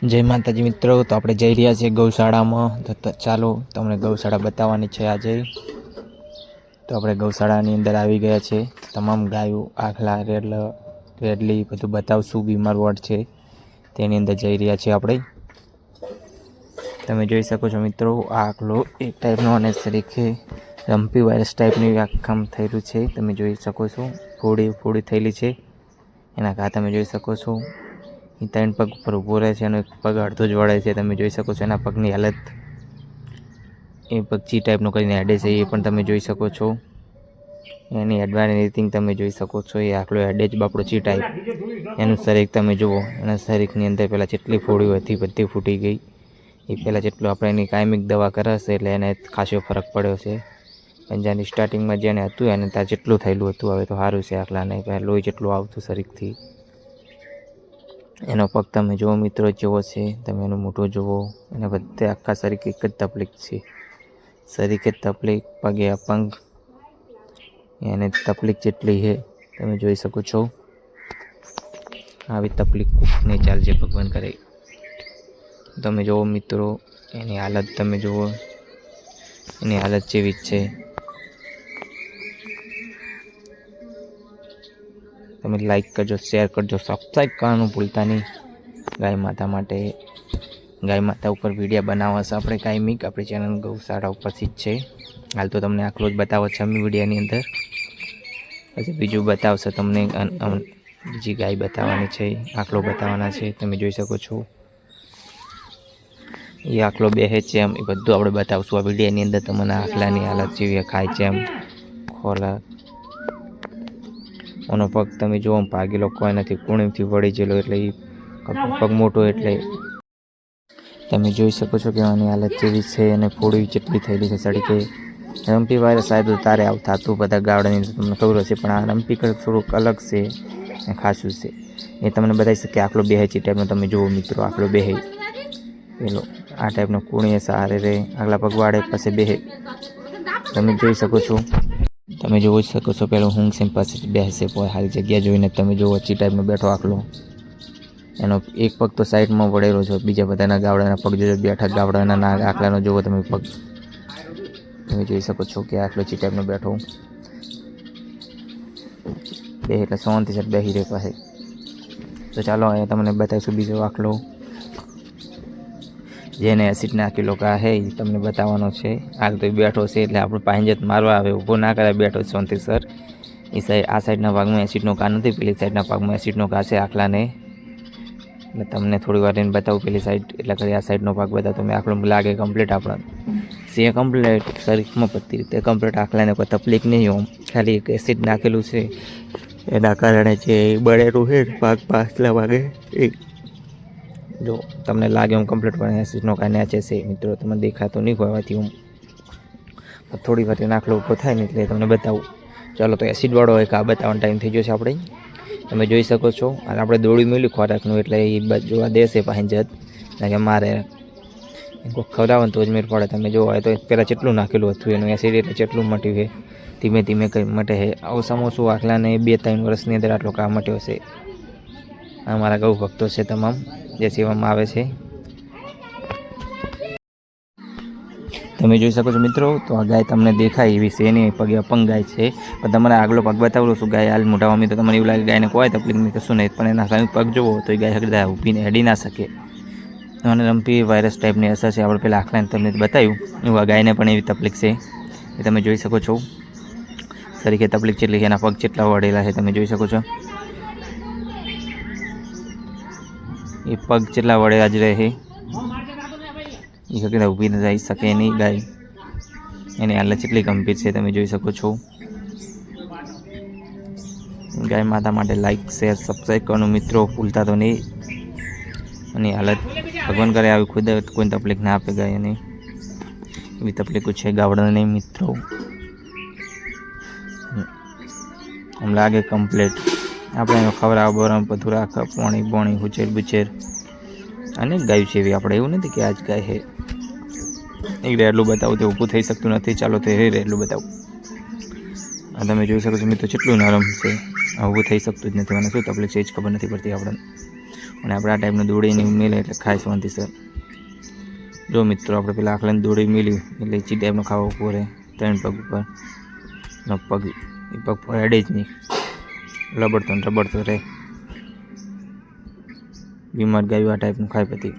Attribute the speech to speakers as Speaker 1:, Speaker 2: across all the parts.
Speaker 1: જય માતાજી મિત્રો, તો આપણે જઈ રહ્યા છીએ ગૌશાળામાં. તો ચાલો તમને ગૌશાળા બતાવવાની છે આજે. તો આપણે ગૌશાળાની અંદર આવી ગયા છે. તમામ ગાયો, આખલા, રેડલી બધું બતાવશું. બીમાર વોર્ડ છે તેની અંદર જઈ રહ્યા છીએ આપણે. તમે જોઈ શકો છો મિત્રો, આ આખલો એક ટાઈપનો અને તરીકે રમ્પી વાયરસ ટાઈપની આખમ થયેલું છે. તમે જોઈ શકો છો, ફોડી થયેલી છે એના ઘા તમે જોઈ શકો છો. એ 3 પગ ઉપર ઊભો રહે છે અને એક પગ અડધો જ વળે છે. તમે જોઈ શકો છો એના પગની હાલત. એ પગ ચી ટાઈપનો કરીને હેડે છે એ પણ તમે જોઈ શકો છો. એની હેડવાની રીતિંગ તમે જોઈ શકો છો. એ આખલો હેડે જ બાપડો ચી ટાઈપ. એનું શરીર તમે જુઓ, એના શરીરની અંદર પહેલાં જેટલી ફોડીઓ હતી બધી ફૂટી ગઈ. એ પહેલાં જેટલું આપણે એની કાયમિક દવા કરાશે એટલે એને ખાસો ફરક પડ્યો છે. પંજાની સ્ટાર્ટિંગમાં જેને હતું એને ત્યાં જેટલું થયેલું હતું હવે તો સારું છે. આખલાને પહેલાં લોહી જેટલું આવતું શરીરથી. એનો પગ તમે જુઓ મિત્રો જેવો છે, તમે એનું મોઢું જુઓ. એને બધે આખા શરીર એક જ તકલીફ છે. શરીર કે તકલીફ, પગે અપંગ, એને તકલીફ જેટલી છે તમે જોઈ શકો છો. આવી તકલીફ નહીં ચાલશે ભગવાન કરે. તમે જુઓ મિત્રો, એની હાલત તમે જુઓ, એની હાલત જેવી જ છે. તમે લાઈક કરજો, શેર કરજો, સબસ્ક્રાઈબ કરવાનું ભૂલતા નહીં. ગાય માતા માટે, ગાય માતા ઉપર વિડીયો બનાવવા છે આપણે કાયમિક. આપણી ચેનલ ગૌશાળા ઉપરથી જ છે. હાલ તો તમને આખલો જ બતાવો છે અમે વિડીયોની અંદર. પછી બીજું બતાવશે તમને, બીજી ગાય બતાવવાની છે, આખલો બતાવવાના છે. તમે જોઈ શકો છો એ આખલો બેહે છે એમ, એ બધું આપણે બતાવશું આ વિડીયોની અંદર. તમને આખલાની હાલત જેવી ખાય છે એમ, ખોરાક. એનો પગ તમે જુઓ, ભાગેલો કોઈ નથી, કુણીથી વળી ગયેલો એટલે એ પગ મોટો એટલે તમે જોઈ શકો છો કે આની હાલત જેવી છે. અને ફોડી જેટલી થયેલી છે સડી કે રમ્પી વાયરસ સાહેબ તારે આવું થતું બધા ગાવડાની તમને ખબર હશે, પણ આ રમ્પી થોડુંક અલગ છે અને ખાસું છે. એ તમને બતાવી શકે આખલો બેહે છે ટાઈપનો. તમે જુઓ મિત્રો, આખલો બેહે પેલો આ ટાઈપનો કુણીએ સહારે રહે, આગલા પગવાડે પાસે બેહે. તમે જોઈ શકો છો, તમે જોઈ શકો છો પેલો હુંગ સેમ પાસે બેસે સારી જગ્યા જોઈને. તમે જુઓ ચી ટાઈપનો બેઠો આખલો. એનો એક પગ તો સાઈડમાં વળેલો છે. બીજા બધાના ગાવડાના પગ જોજો, બેઠા ગાવડાના ના આખલાનો જુઓ તમે પગ. તમે જોઈ શકો છો કે આખલો ચી ટાઈપનો બેઠો બે એટલે શાંતિ સાથે બેસી રહે પાસે. તો ચાલો અહીંયા તમને બતાવીશું બીજો આખલો, જેને એસિડ નાખેલો ઘા હે એ તમને બતાવવાનો છે. હાલ તો બેઠો છે એટલે આપણે પાંજત મારવા આવે, ઊભો ના કરે, બેઠો શાંતિ સર. એ સાઈડ, આ સાઈડના ભાગમાં એસિડનો ઘા નથી, પેલી સાઈડના ભાગમાં એસિડનો ઘા છે આખલાને. એટલે તમને થોડી વાર એને બતાવું પેલી સાઈડ, એટલે કરી આ સાઈડનો ભાગ બતાવો તમે. આખલો લાગે કમ્પ્લીટ આપણા છે, કમ્પ્લીટ શરીરમાં બધી રીતે કમ્પ્લીટ. આખલાને કોઈ તકલીફ નહીં હોમ, ખાલી એક એસિડ નાખેલું છે એના કારણે જે બળેલું છે ભાગ પાછલા ભાગે એ જો તમને લાગે હું કમ્પ્લીટ પણ એસિડનો કાંઈ નેચે છે મિત્રો. તમને દેખાતો નહીં હોવાથી હું થોડી વાર નાખલો ઊભો થાય ને એટલે તમને બતાવું. ચાલો તો એસિડવાળો એક આ બતાવવાનો ટાઈમ થઈ ગયો છે આપણે. તમે જોઈ શકો છો, અને આપણે દોડી મળ્યું ખોરાકનું એટલે એ જોવા દેશે પાંજત કે મારે કોઈ ખવડાવો ને તો જ મેળ પડે. તમે જોવા તો પહેલાં જેટલું નાખેલું હતું એનું એસિડ એટલે જેટલું મટ્યું છે, ધીમે ધીમે કંઈ મટે છે. આવું સમોસું આખલાને 2-3 વર્ષની અંદર આટલો કામ મટ્યો છે. અમારા ગૌ ભક્તો છે તમામ જે સેવામાં આવે છે. તમે જોઈ શકો છો મિત્રો, તો આ ગાય તમને દેખાય એવી છે નહીં, પગે અપંગ ગાય છે. પણ તમારે આગલો પગ બતાવેલો છું ગાય હાલ મોઢા મમ્મી, તો તમને એવું લાગે ગાયને કોઈ તકલીફ નહીં, કશું નહીં. પણ એના સામે પગ જુઓ તો એ ગાય હકડા ઊભીને હેડી ના શકે. અને રમ્પી વાયરસ ટાઈપની અસર છે. આપણે પેલા આખલાને તમને બતાવ્યું એવું આ ગાયને પણ એવી તકલીફ છે. એ તમે જોઈ શકો છો તરીકે તકલીફ જેટલી છે, એના પગ જેટલા વળેલા છે તમે જોઈ શકો છો. એ પગ જેટલા વળેલા જ રહે, એ હકડા ઊભી ન જઈ શકે નહીં ગાય. એની હાલત જેટલી ગંભીર છે તમે જોઈ શકો છો. ગાય માતા માટે લાઈક, શેર, સબસ્ક્રાઈબ કરવાનું મિત્રો ભૂલતા તો નહીં. અને હાલત ભગવાન કરે આવી ખુદ કોઈ તકલીફ ના આપે ગાયને. એવી તકલીફો છે ગાવડાને મિત્રો. આમ લાગે કમ્પ્લીટ. આપણે એનો ખવડાવ બરાબર બધું રાખે, પાણી બોણી ઉછેર બુચેર અને ગાયું છે એવી આપણે. એવું નથી કે આજ ગાય છે. એક રેડલું બતાવું તો ઊભું થઈ શકતું નથી. ચાલો તો એ રેડલું બતાવું. આ તમે જોઈ શકો છો મિત્રો, કેટલું નરમ છે. ઊભું થઈ શકતું જ નથી. મને શું તકલીફ છે એ જ ખબર નથી પડતી આપણને. અને આપણે આ ટાઈપનું દોડીને મેલે એટલે ખાય શાંતિસર. જો મિત્રો આપણે પેલા આખલાની દોડી મેલ્યું એટલે ચી ટાઈપનો ખાવો ઉભો રહે 3 પગ ઉપર. પગ એ પગ હેડે જ નહીં, રબડતો રહે. બીમાર ગાયું આ ટાઈપનું ખાય પછી.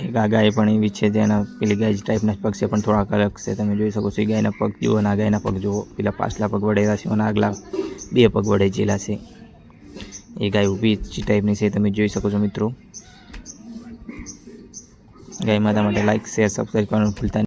Speaker 1: એક આ ગાય પણ એવી છે જેના પેલી ગાય ટાઈપના પગ છે પણ થોડાક અલગ છે. તમે જોઈ શકો છો એ ગાયના પગ જુઓ અને આ ગાયના પગ જુઓ. પેલા પાછલા પગ વળેલા છે અને આગલા 2 પગ વળેલા છે. એ ગાય ઊભી ટાઈપની છે, તમે જોઈ શકો છો મિત્રો. ગાય માતા માટે લાઈક શેર સબસ્ક્રાઈબ કરવાનું ભૂલતા નહીં.